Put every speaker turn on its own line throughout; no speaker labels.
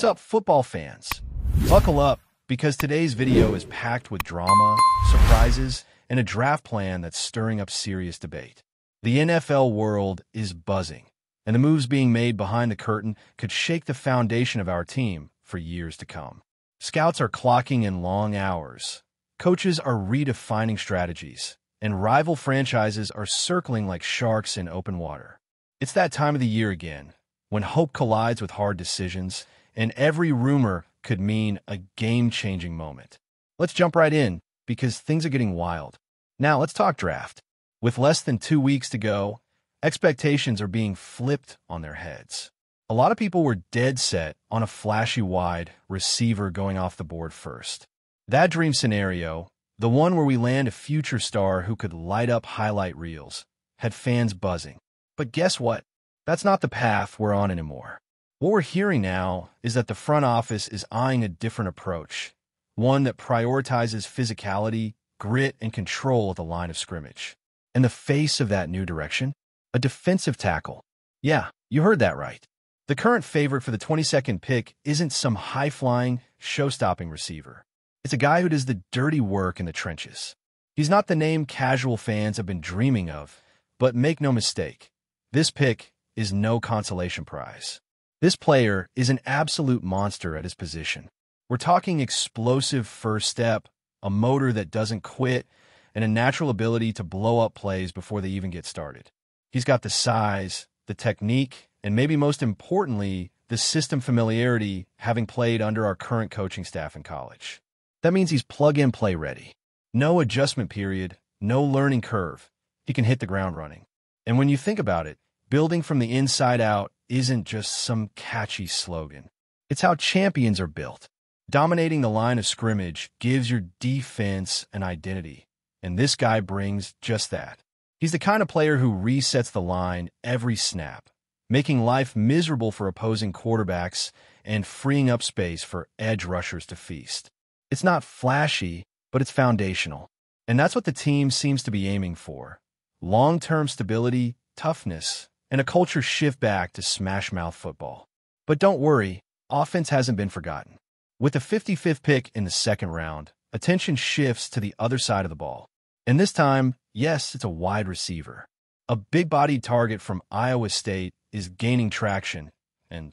What's up, football fans? Buckle up, because today's video is packed with drama, surprises, and a draft plan that's stirring up serious debate. The NFL world is buzzing, and the moves being made behind the curtain could shake the foundation of our team for years to come. Scouts are clocking in long hours. Coaches are redefining strategies, and rival franchises are circling like sharks in open water. It's that time of the year again, when hope collides with hard decisions, and every rumor could mean a game-changing moment. Let's jump right in, because things are getting wild. Now, let's talk draft. With less than 2 weeks to go, expectations are being flipped on their heads. A lot of people were dead set on a flashy wide receiver going off the board first. That dream scenario, the one where we land a future star who could light up highlight reels, had fans buzzing. But guess what? That's not the path we're on anymore. What we're hearing now is that the front office is eyeing a different approach, one that prioritizes physicality, grit, and control at the line of scrimmage. And the face of that new direction? A defensive tackle. Yeah, you heard that right. The current favorite for the 22nd pick isn't some high-flying, show-stopping receiver. It's a guy who does the dirty work in the trenches. He's not the name casual fans have been dreaming of, but make no mistake, this pick is no consolation prize. This player is an absolute monster at his position. We're talking explosive first step, a motor that doesn't quit, and a natural ability to blow up plays before they even get started. He's got the size, the technique, and maybe most importantly, the system familiarity, having played under our current coaching staff in college. That means he's plug-and-play ready. No adjustment period, no learning curve. He can hit the ground running. And when you think about it, building from the inside out isn't just some catchy slogan. It's how champions are built. Dominating the line of scrimmage gives your defense an identity, and this guy brings just that. He's the kind of player who resets the line every snap, making life miserable for opposing quarterbacks and freeing up space for edge rushers to feast. It's not flashy, but it's foundational. And that's what the team seems to be aiming for. Long-term stability, toughness, and a culture shift back to smash-mouth football. But don't worry, offense hasn't been forgotten. With the 55th pick in the second round, attention shifts to the other side of the ball. And this time, yes, it's a wide receiver. A big-bodied target from Iowa State is gaining traction, and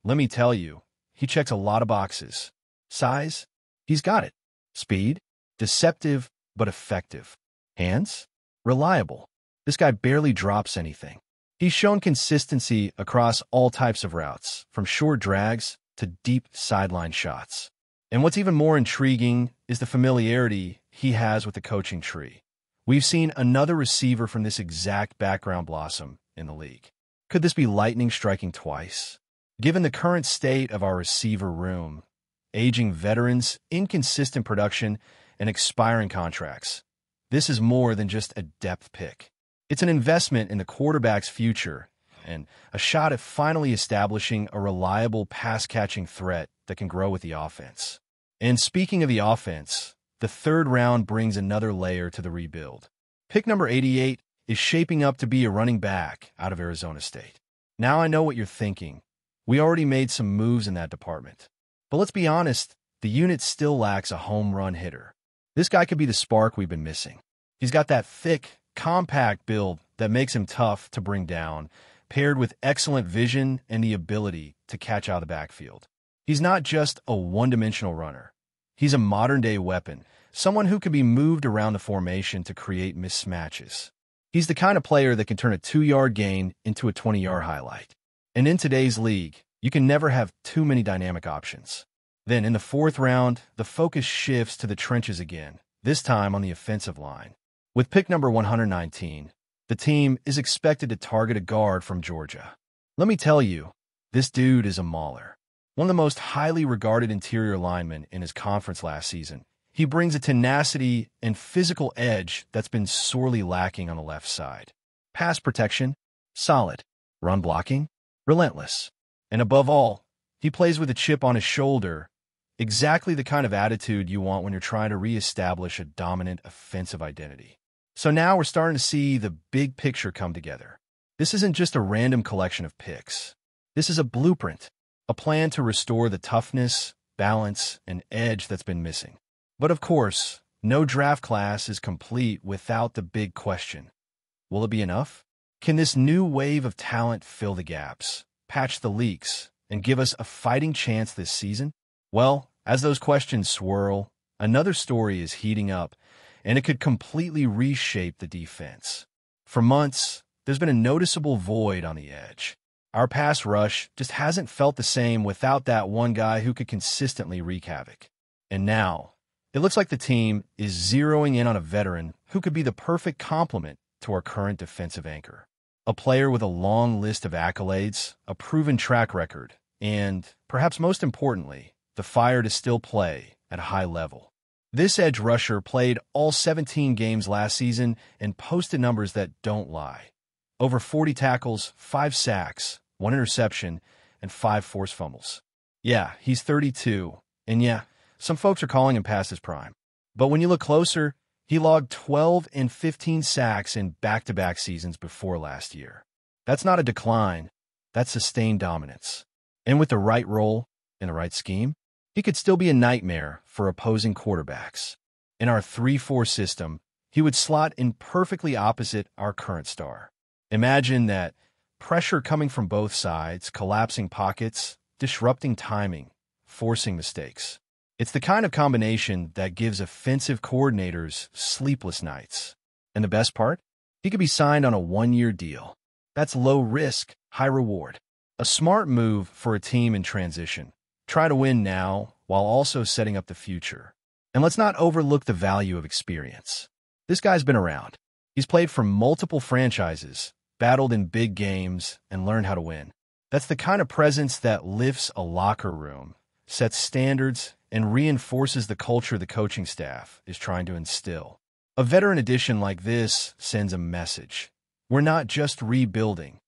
let me tell you, he checks a lot of boxes. Size? He's got it. Speed? Deceptive, but effective. Hands? Reliable. This guy barely drops anything. He's shown consistency across all types of routes, from short drags to deep sideline shots. And what's even more intriguing is the familiarity he has with the coaching tree. We've seen another receiver from this exact background blossom in the league. Could this be lightning striking twice? Given the current state of our receiver room, aging veterans, inconsistent production, and expiring contracts, this is more than just a depth pick. It's an investment in the quarterback's future and a shot at finally establishing a reliable pass-catching threat that can grow with the offense. And speaking of the offense, the third round brings another layer to the rebuild. Pick number 88 is shaping up to be a running back out of Arizona State. Now I know what you're thinking. We already made some moves in that department. But let's be honest, the unit still lacks a home run hitter. This guy could be the spark we've been missing. He's got that thick, compact build that makes him tough to bring down, paired with excellent vision and the ability to catch out of the backfield. He's not just a one-dimensional runner. He's a modern-day weapon, someone who can be moved around the formation to create mismatches. He's the kind of player that can turn a 2-yard gain into a 20-yard highlight. And in today's league, you can never have too many dynamic options. Then in the fourth round, the focus shifts to the trenches again, this time on the offensive line. With pick number 119, the team is expected to target a guard from Georgia. Let me tell you, this dude is a mauler. One of the most highly regarded interior linemen in his conference last season. He brings a tenacity and physical edge that's been sorely lacking on the left side. Pass protection? Solid. Run blocking? Relentless. And above all, he plays with a chip on his shoulder, exactly the kind of attitude you want when you're trying to reestablish a dominant offensive identity. So now we're starting to see the big picture come together. This isn't just a random collection of picks. This is a blueprint. a plan to restore the toughness, balance, and edge that's been missing. But of course, no draft class is complete without the big question. Will it be enough? Can this new wave of talent fill the gaps, patch the leaks, and give us a fighting chance this season? Well, as those questions swirl, another story is heating up, and it could completely reshape the defense. For months, there's been a noticeable void on the edge. Our pass rush just hasn't felt the same without that one guy who could consistently wreak havoc. And now, it looks like the team is zeroing in on a veteran who could be the perfect complement to our current defensive anchor. A player with a long list of accolades, a proven track record, and, perhaps most importantly, the fire to still play at a high level. This edge rusher played all 17 games last season and posted numbers that don't lie. Over 40 tackles, 5 sacks, 1 interception, and 5 forced fumbles. Yeah, he's 32, and yeah, some folks are calling him past his prime. But when you look closer, he logged 12 and 15 sacks in back-to-back seasons before last year. That's not a decline, that's sustained dominance. And with the right role and the right scheme, he could still be a nightmare for opposing quarterbacks. In our 3-4 system, he would slot in perfectly opposite our current star. Imagine that pressure coming from both sides, collapsing pockets, disrupting timing, forcing mistakes. It's the kind of combination that gives offensive coordinators sleepless nights. And the best part? He could be signed on a 1-year deal. That's low risk, high reward. A smart move for a team in transition. Try to win now while also setting up the future. And let's not overlook the value of experience. This guy's been around. He's played for multiple franchises, battled in big games, and learned how to win. That's the kind of presence that lifts a locker room, sets standards, and reinforces the culture the coaching staff is trying to instill. A veteran addition like this sends a message. We're not just rebuilding,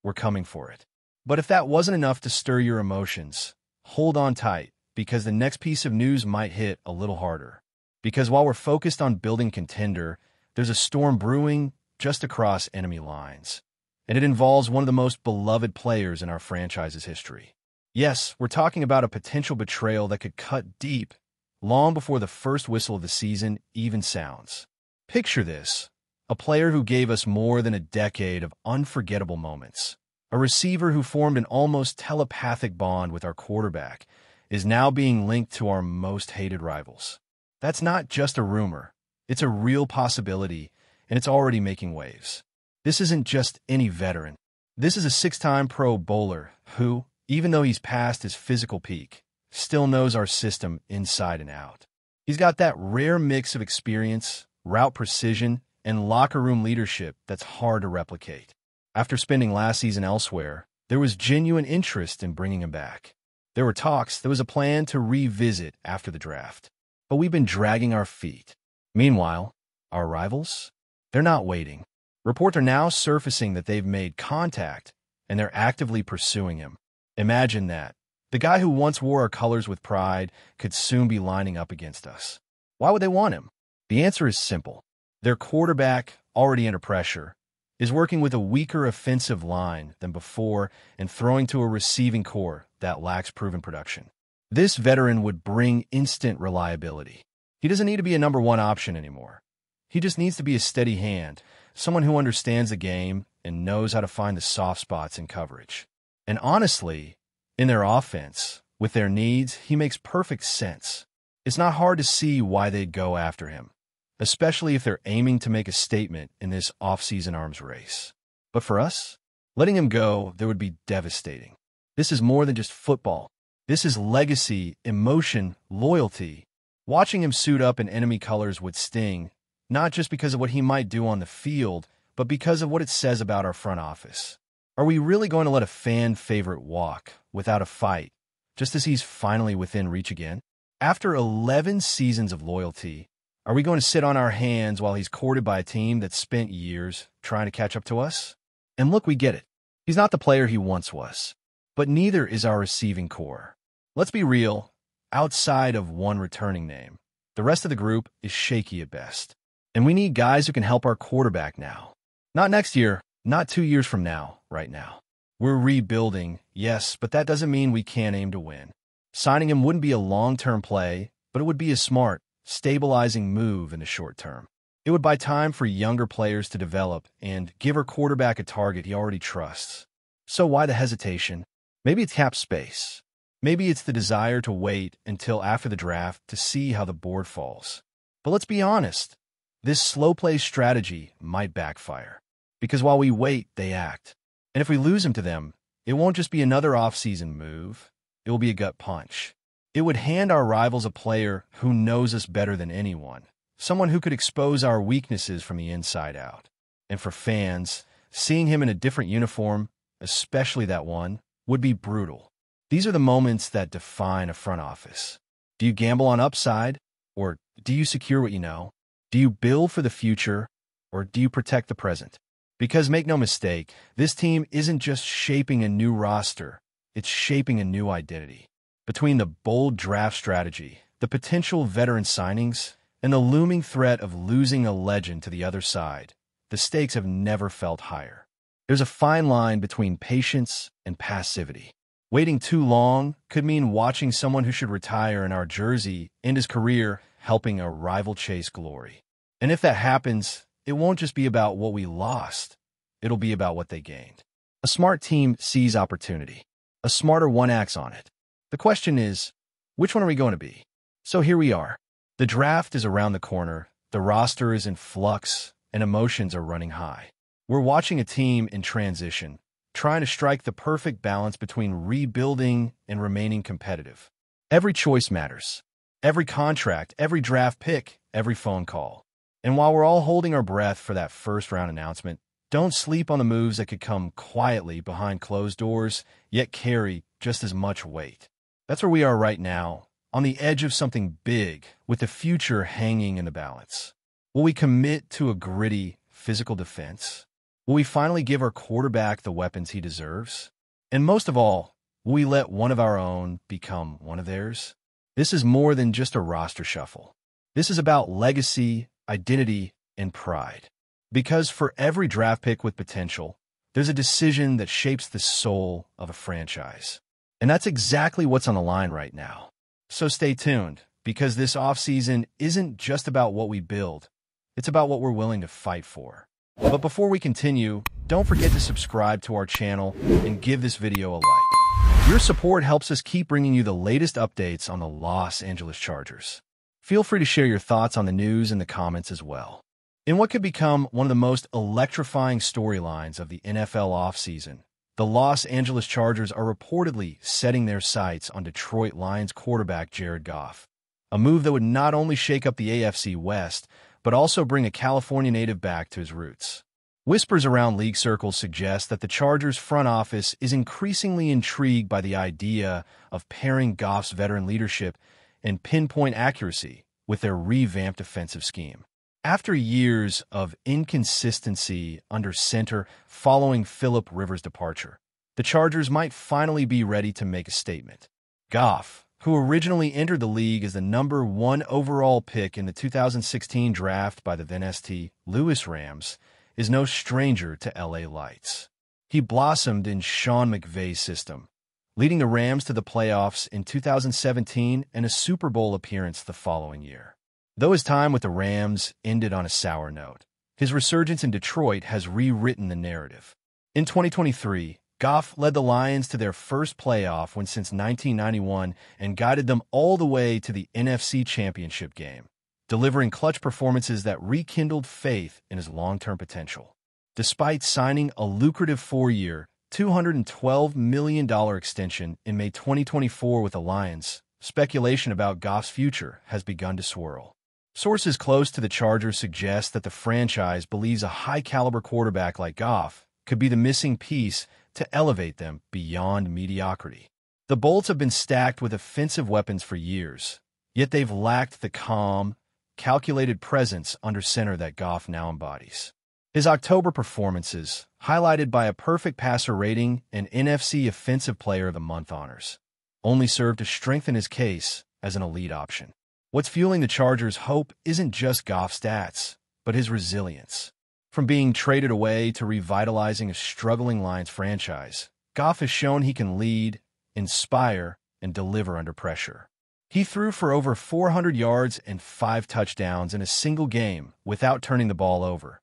we're coming for it. But if that wasn't enough to stir your emotions, hold on tight, because the next piece of news might hit a little harder. Because while we're focused on building contender, there's a storm brewing just across enemy lines. And it involves one of the most beloved players in our franchise's history. Yes, we're talking about a potential betrayal that could cut deep, long before the first whistle of the season even sounds. Picture this, a player who gave us more than a decade of unforgettable moments. A receiver who formed an almost telepathic bond with our quarterback is now being linked to our most hated rivals. That's not just a rumor. It's a real possibility, and it's already making waves. This isn't just any veteran. This is a 6-time Pro Bowler who, even though he's past his physical peak, still knows our system inside and out. He's got that rare mix of experience, route precision, and locker room leadership that's hard to replicate. After spending last season elsewhere, there was genuine interest in bringing him back. There were talks, there was a plan to revisit after the draft. But we've been dragging our feet. Meanwhile, our rivals? They're not waiting. Reports are now surfacing that they've made contact, and they're actively pursuing him. Imagine that. The guy who once wore our colors with pride could soon be lining up against us. Why would they want him? The answer is simple. Their quarterback, already under pressure, is working with a weaker offensive line than before and throwing to a receiving core that lacks proven production. This veteran would bring instant reliability. He doesn't need to be a number 1 option anymore. He just needs to be a steady hand, someone who understands the game and knows how to find the soft spots in coverage. And honestly, in their offense, with their needs, he makes perfect sense. It's not hard to see why they'd go after him, especially if they're aiming to make a statement in this off-season arms race. But for us, letting him go, there would be devastating. This is more than just football. This is legacy, emotion, loyalty. Watching him suit up in enemy colors would sting, not just because of what he might do on the field, but because of what it says about our front office. Are we really going to let a fan favorite walk without a fight, just as he's finally within reach again? After 11 seasons of loyalty, are we going to sit on our hands while he's courted by a team that spent years trying to catch up to us? And look, we get it. He's not the player he once was, but neither is our receiving core. Let's be real, outside of one returning name, the rest of the group is shaky at best. And we need guys who can help our quarterback now. Not next year, not 2 years from now, right now. We're rebuilding, yes, but that doesn't mean we can't aim to win. Signing him wouldn't be a long-term play, but it would be a smart, stabilizing move in the short term. It would buy time for younger players to develop and give our quarterback a target he already trusts. So why the hesitation? Maybe it's cap space. Maybe it's the desire to wait until after the draft to see how the board falls. But let's be honest, this slow play strategy might backfire. Because while we wait, they act. And if we lose him to them, it won't just be another off-season move. It will be a gut punch. It would hand our rivals a player who knows us better than anyone. Someone who could expose our weaknesses from the inside out. And for fans, seeing him in a different uniform, especially that one, would be brutal. These are the moments that define a front office. Do you gamble on upside, or do you secure what you know? Do you build for the future, or do you protect the present? Because make no mistake, this team isn't just shaping a new roster, it's shaping a new identity. Between the bold draft strategy, the potential veteran signings, and the looming threat of losing a legend to the other side, the stakes have never felt higher. There's a fine line between patience and passivity. Waiting too long could mean watching someone who should retire in our jersey end his career helping a rival chase glory. And if that happens, it won't just be about what we lost. It'll be about what they gained. A smart team sees opportunity. A smarter one acts on it. The question is, which one are we going to be? So here we are. The draft is around the corner, the roster is in flux, and emotions are running high. We're watching a team in transition, trying to strike the perfect balance between rebuilding and remaining competitive. Every choice matters. Every contract, every draft pick, every phone call. And while we're all holding our breath for that first-round announcement, don't sleep on the moves that could come quietly behind closed doors, yet carry just as much weight. That's where we are right now, on the edge of something big, with the future hanging in the balance. Will we commit to a gritty, physical defense? Will we finally give our quarterback the weapons he deserves? And most of all, will we let one of our own become one of theirs? This is more than just a roster shuffle. This is about legacy, identity, and pride. Because for every draft pick with potential, there's a decision that shapes the soul of a franchise. And that's exactly what's on the line right now. So stay tuned, because this offseason isn't just about what we build. It's about what we're willing to fight for. But before we continue, don't forget to subscribe to our channel and give this video a like. Your support helps us keep bringing you the latest updates on the Los Angeles Chargers. Feel free to share your thoughts on the news in the comments as well. In what could become one of the most electrifying storylines of the NFL offseason, the Los Angeles Chargers are reportedly setting their sights on Detroit Lions quarterback Jared Goff, a move that would not only shake up the AFC West, but also bring a California native back to his roots. Whispers around league circles suggest that the Chargers' front office is increasingly intrigued by the idea of pairing Goff's veteran leadership and pinpoint accuracy with their revamped offensive scheme. After years of inconsistency under center following Philip Rivers' departure, the Chargers might finally be ready to make a statement. Goff, who originally entered the league as the number 1 overall pick in the 2016 draft by the then St. Louis Rams, is no stranger to LA lights. He blossomed in Sean McVay's system, leading the Rams to the playoffs in 2017 and a Super Bowl appearance the following year. Though his time with the Rams ended on a sour note, his resurgence in Detroit has rewritten the narrative. In 2023, Goff led the Lions to their first playoff win since 1991 and guided them all the way to the NFC Championship game, delivering clutch performances that rekindled faith in his long-term potential. Despite signing a lucrative 4-year, $212 million extension in May 2024 with the Lions, speculation about Goff's future has begun to swirl. Sources close to the Chargers suggest that the franchise believes a high-caliber quarterback like Goff could be the missing piece to elevate them beyond mediocrity. The Bolts have been stacked with offensive weapons for years, yet they've lacked the calm, calculated presence under center that Goff now embodies. His October performances, highlighted by a perfect passer rating and NFC Offensive Player of the Month honors, only serve to strengthen his case as an elite option. What's fueling the Chargers' hope isn't just Goff's stats, but his resilience. From being traded away to revitalizing a struggling Lions franchise, Goff has shown he can lead, inspire, and deliver under pressure. He threw for over 400 yards and 5 touchdowns in a single game without turning the ball over,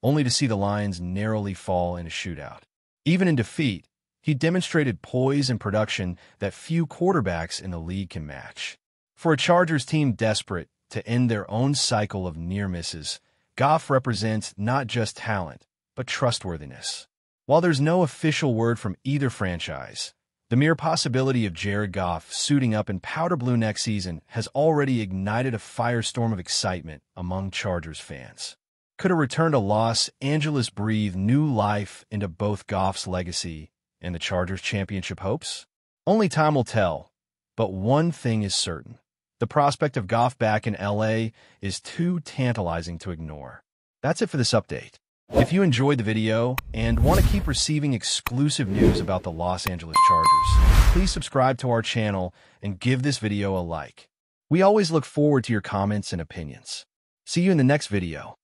only to see the Lions narrowly fall in a shootout. Even in defeat, he demonstrated poise and production that few quarterbacks in the league can match. For a Chargers team desperate to end their own cycle of near misses, Goff represents not just talent, but trustworthiness. While there's no official word from either franchise, the mere possibility of Jared Goff suiting up in powder blue next season has already ignited a firestorm of excitement among Chargers fans. Could a return to Los Angeles breathe new life into both Goff's legacy and the Chargers' championship hopes? Only time will tell, but one thing is certain. The prospect of Goff back in LA is too tantalizing to ignore. That's it for this update. If you enjoyed the video and want to keep receiving exclusive news about the Los Angeles Chargers, please subscribe to our channel and give this video a like. We always look forward to your comments and opinions. See you in the next video.